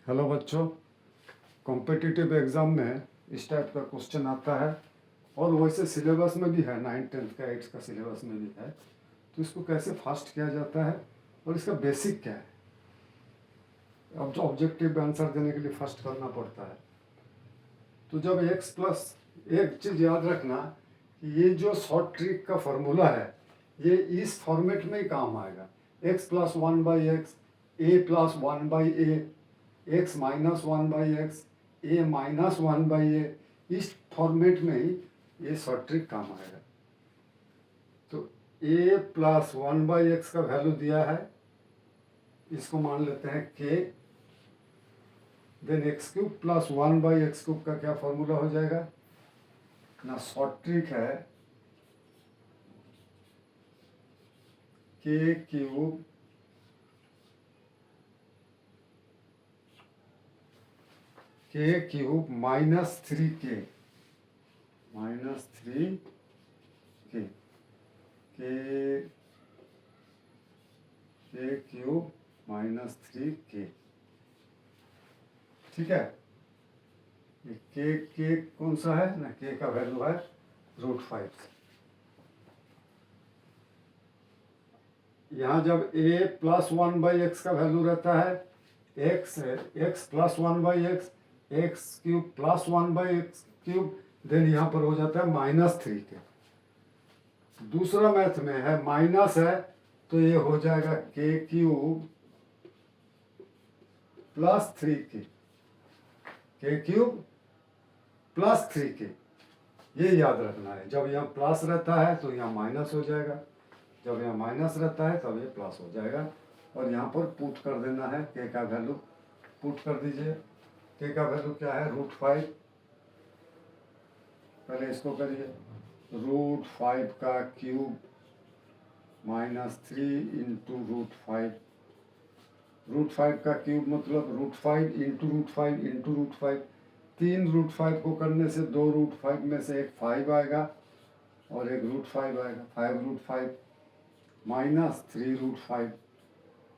Hello बच्चों, competitive exam में इस टाइप का क्वेश्चन आता है और वैसे सिलेबस में भी है, 9th-10th का 8th का सिलेबस में भी है। तो इसको कैसे फास्ट किया जाता है और इसका बेसिक क्या है। अब जो ऑब्जेक्टिव आंसर देने के लिए फास्ट करना पड़ता है। तो जब x प्लस, एक चीज़ याद रखना कि ये जो शॉर्ट ट्रिक का फॉर्मूला है ये इस फॉर्मेट में ही काम आएगा। x plus 1/x, a plus 1/a, x minus 1/x, a minus 1/a, इस फॉर्मेट में ही ये शॉर्ट ट्रिक काम आएगा। तो a प्लस 1/x का वैल्यू दिया है, इसको मान लेते हैं k। Then x cube plus 1/x³ का क्या फॉर्मूला हो जाएगा ना, शॉर्ट ट्रिक है k cube minus 3k k cube minus 3k। ठीक है, ये के कौन सा है ना, के का वैल्यू है √5। यहाँ जब a प्लस 1/x का वैल्यू रहता है, x plus 1/x, x³ plus 1/x³, then यहाँ पर हो जाता है -3k। दूसरा मैथ में है माइनस है, तो ये हो जाएगा k³ plus 3k, k³ plus 3k। ये याद रखना है, जब यहाँ प्लस रहता है तो यहाँ माइनस हो जाएगा, जब यहाँ माइनस रहता है तब ये प्लस हो जाएगा। और यहाँ पर पुट कर देना है, के का वैल्यू पुट कर दीजिए। के का वैल्यू क्या है √5, पहले इसको करिए। √5 का क्यूब -3 इंटू √5, √5 का क्यूब मतलब √5 इंटू √5 इंटू √5। 3 √5 को करने से 2 √5 में से एक 5 आएगा और एक √5 आएगा। 5 √5 माइनस 3 √5,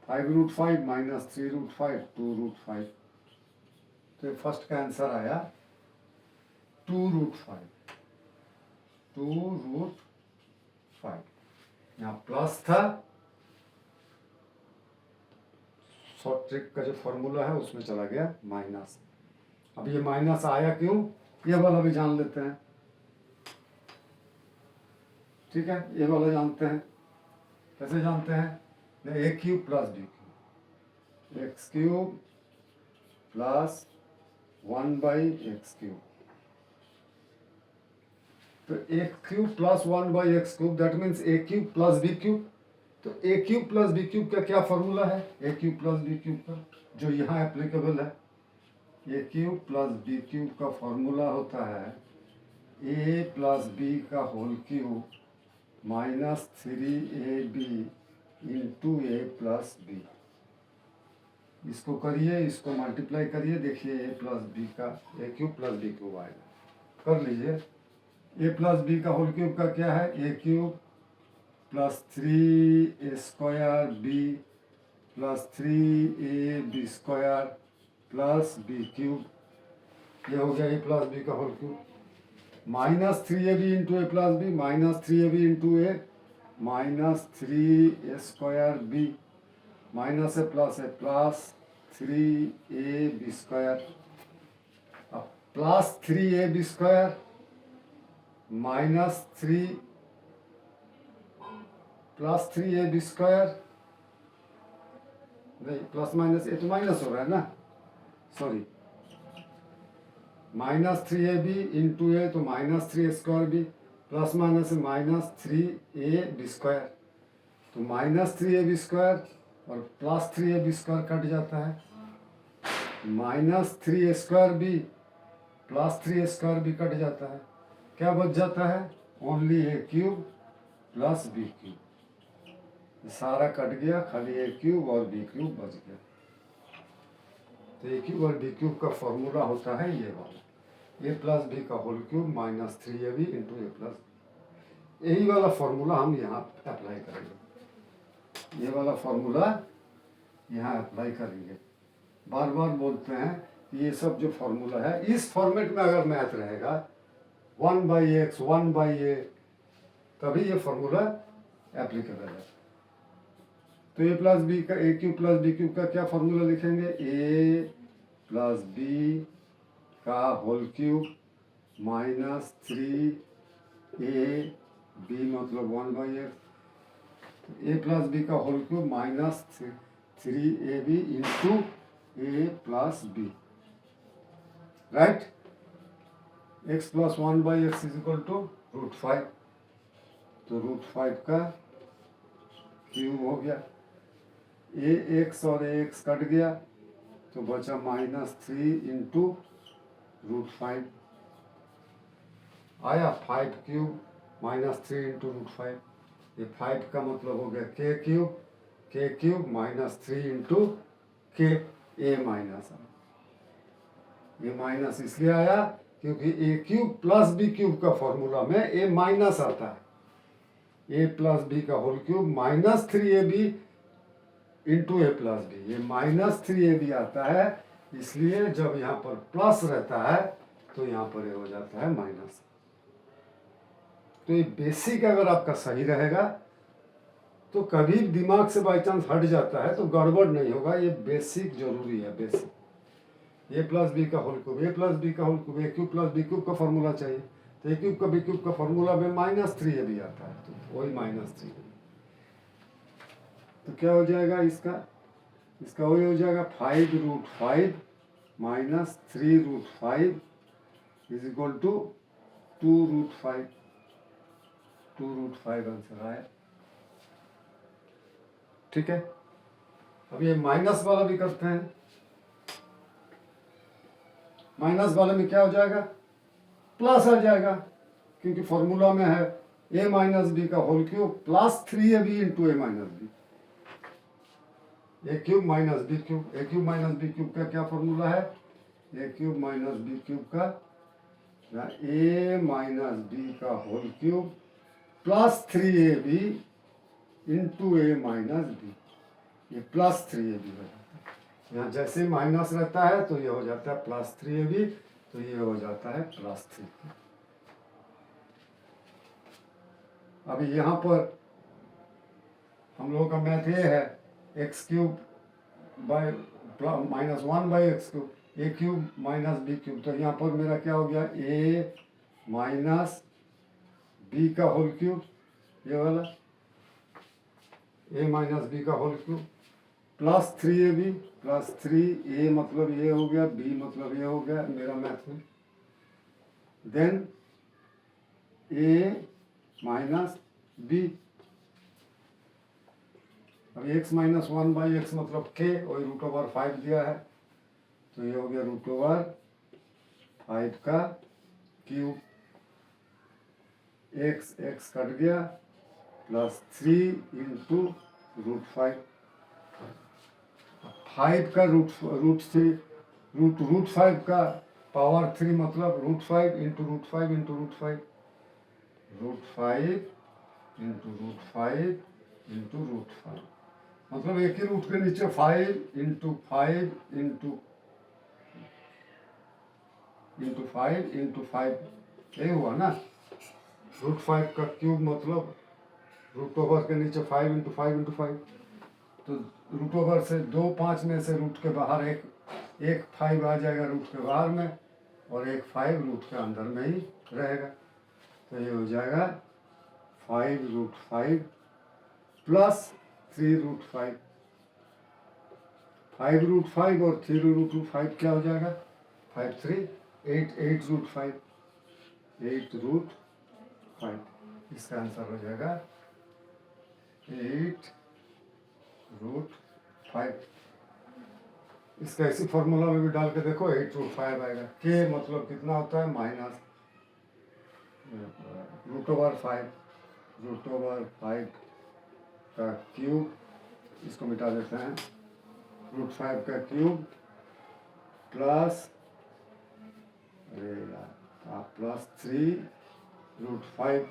5 √5 माइनस 3 √5, 2 √5। तो फर्स्ट का आंसर आया 2 √5, 2 √5। यहाँ प्लस था, शॉर्ट ट्रिक का जो फॉर्मूला है उसमें चला गया माइनस। अब ये माइनस आया क्यों, ये वाला भी जान लेते हैं। ठीक है, ये वाला जानते हैं। कैसे जानते हैं, a³ plus b³, x³ plus 1/x³। तो a³ plus 1/x³ that means a³ plus b³। तो a³ प्लस b³ का क्या फॉर्मूला है, a³ प्लस b³ का जो यहाँ एप्लीकेबल है। a³ प्लस b³ का फॉर्मूला होता है a प्लस b का whole cube -3ab into a plus b। इसको करिए, इसको मल्टीप्लाई करिए, देखिए a प्लस b का a³ प्लस b³ आएगा। कर लीजिए। a प्लस b का होल क्यूब का क्या है, a³ plus 3a² b plus 3ab² plus b³ ये हो गया a प्लस b का whole cube. -3ab into a plus b, -3ab into a, -3a² minus है प्लस है, प्लस 3ab²। अब plus 3ab² minus 3 plus 3ab², नहीं plus minus ये तो माइनस हो रहा है ना, सॉरी, -3ab इंटू ए तो -3a² प्लस माइनस -3ab²। तो -3ab² और प्लस 3ab² कट जाता है, -3a² प्लस 3a² कट जाता है। क्या बच जाता है, ओनली a³ प्लस b³। सारा कट गया, खाली a³ और b³ बच गया। तो a³ और b³ का फॉर्मूला होता है ये वाला, a प्लस b का whole cube -3ab into a plus. यही वाला फॉर्मूला हम यहाँ अप्लाई करेंगे, ये वाला फॉर्मूला यहाँ अप्लाई करेंगे। बार बार बोलते हैं कि ये सब जो फॉर्मूला है इस फॉर्मेट में अगर मैथ रहेगा 1/x 1/a, तभी ये फॉर्मूला एप्लीकेबल है। तो ए प्लस बी का a cube plus b cube का क्या फॉर्मूला लिखेंगे? ए प्लस बी का whole cube minus 3a b मतलब 1/x, ए प्लस बी का whole cube minus 3ab into a plus b, right. x plus 1/x is equal to √5, तो √5 का cube हो गया। ax और ax कट गया तो बचा -3 इंटू √5, आया 5 क्यूब -3 इंटू √5, ये 5 का मतलब हो गया k क्यूब -3 इंटू के, ए माइनस, ये माइनस इसलिए आया क्योंकि ए क्यूब प्लस बी क्यूब का फॉर्मूला में ए माइनस आता है। ए प्लस बी का whole cube -3ab into a plus B, ये -3ab आता है, इसलिए जब यहाँ पर प्लस रहता है तो यहाँ पर ये हो जाता है माइनस। तो ये बेसिक अगर आपका सही रहेगा तो कभी दिमाग से बाई चांस हट जाता है तो गड़बड़ नहीं होगा, ये बेसिक जरूरी है, बेसिक। ए प्लस बी का होल क्यूब, ए प्लस बी का होल क्यूब, ए क्यूब प्लस बी क्यूब का फॉर्मूला चाहिए, तो ए क्यूब का बी क्यूब का फॉर्मूला में -3ab आता है, तो वही -3। तो क्या हो जाएगा इसका वही हो जाएगा 5√5 minus 3√5 is equal to 2√5, 2√5 answer आया, ठीक है। अब ये माइनस वाला भी करते हैं। माइनस वाले में क्या हो जाएगा? प्लस आ जाएगा, क्योंकि फॉर्मूला में है a माइनस बी का whole cube plus 3ab into A minus B, A cube minus B cube, A cube minus B cube का क्या फॉर्मूला है? A cube minus B cube का ए माइनस बी का whole cube plus 3ab into A minus B, ये plus 3ab हो जाता है। यहाँ जैसे माइनस रहता है तो ये हो जाता है प्लस 3ab, तो ये हो जाता है प्लस 3। अभी यहाँ पर हम लोगों का मैथ ये है एक्स क्यूब बाय -1/x क्यूब, ए क्यूब माइनस बी क्यूब, तो यहाँ पर मेरा क्या हो गया? ए माइनस बी का होल क्यूब, ये वाला ए माइनस बी का whole cube plus 3ab plus 3a मतलब ये हो गया, b मतलब ये हो गया मेरा मैथ में, देन a माइनस b। अब x माइनस 1/x मतलब k, वही √5 दिया है, तो ये हो गया √5 का क्यूब, x कट गया प्लस 3 इंटू √5, 5 का √5 का पावर 3 मतलब √5 इंटू √5 इंटू √5, √5 इंटू √5 इंटू √5, मतलब एक ही रूट के नीचे 5 इंटू 5 इंटू 5 ये हुआ ना। √5 का क्यूब मतलब √ओवर के नीचे 5 इंटू 5 इंटू 5, तो √ओवर से 2 5 में से रूट के बाहर एक 5 आ जाएगा रूट के बाहर में, और एक 5 रूट के अंदर में ही रहेगा, तो ये हो जाएगा 5√5 प्लस 3√5, 5√5 और 3√5 क्या हो जाएगा? 5 3 8 8√5, 8√5, इसका आंसर हो जाएगा 8√5। इसका इसी फॉर्मूला में भी डाल के देखो 8√5 आएगा। के मतलब कितना होता है? माइनस √5 का क्यूब, इसको मिटा देते हैं, √5 का क्यूब प्लस प्लस 3√5,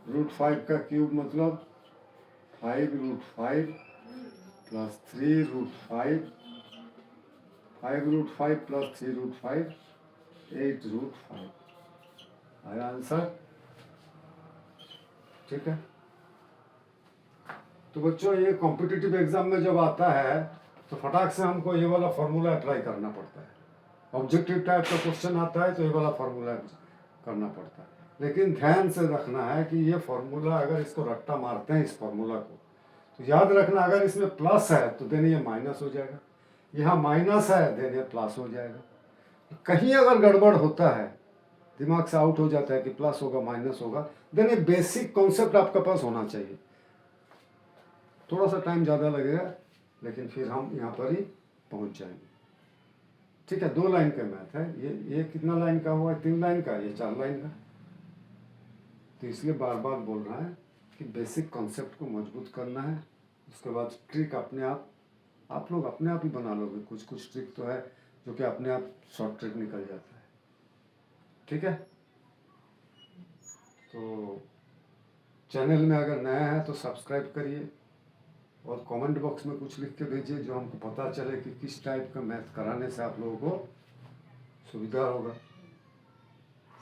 √5 का क्यूब मतलब 5√5 प्लस 3√5 5√5 प्लस 3√5 8√5 आया आंसर। ठीक है, तो बच्चों ये कॉम्पिटिटिव एग्जाम में जब आता है तो फटाक से हमको ये वाला फॉर्मूला अप्लाई करना पड़ता है। ऑब्जेक्टिव टाइप का क्वेश्चन आता है तो ये वाला फॉर्मूला करना पड़ता है, लेकिन ध्यान से रखना है कि ये फॉर्मूला अगर इसको रट्टा मारते हैं इस फॉर्मूला को, तो याद रखना अगर इसमें प्लस है तो देन ये माइनस हो जाएगा, यहाँ माइनस है देन ये प्लस हो जाएगा। कहीं अगर गड़बड़ होता है, दिमाग से आउट हो जाता है कि प्लस होगा माइनस होगा, देन ये बेसिक कॉन्सेप्ट आपके पास होना चाहिए। थोड़ा सा टाइम ज़्यादा लगेगा लेकिन फिर हम यहाँ पर ही पहुँच जाएंगे। ठीक है, 2 लाइन का मैथ है ये कितना लाइन का हुआ है? 3 लाइन का, ये 4 लाइन का। तो इसलिए बार बार बोल रहा है कि बेसिक कॉन्सेप्ट को मजबूत करना है, उसके बाद ट्रिक अपने आप लोग अपने आप ही बना लोगे। कुछ कुछ ट्रिक तो है जो कि अपने आप शॉर्ट ट्रिक निकल जाता है। ठीक है, तो चैनल में अगर नया है तो सब्सक्राइब करिए और कमेंट बॉक्स में कुछ लिख के भेजिए जो हमको पता चले कि किस टाइप का मैथ कराने से आप लोगों को सुविधा होगा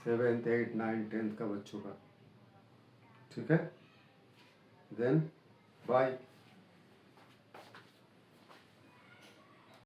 7th 8th 9th 10th का बच्चों का। ठीक है, देन बाय।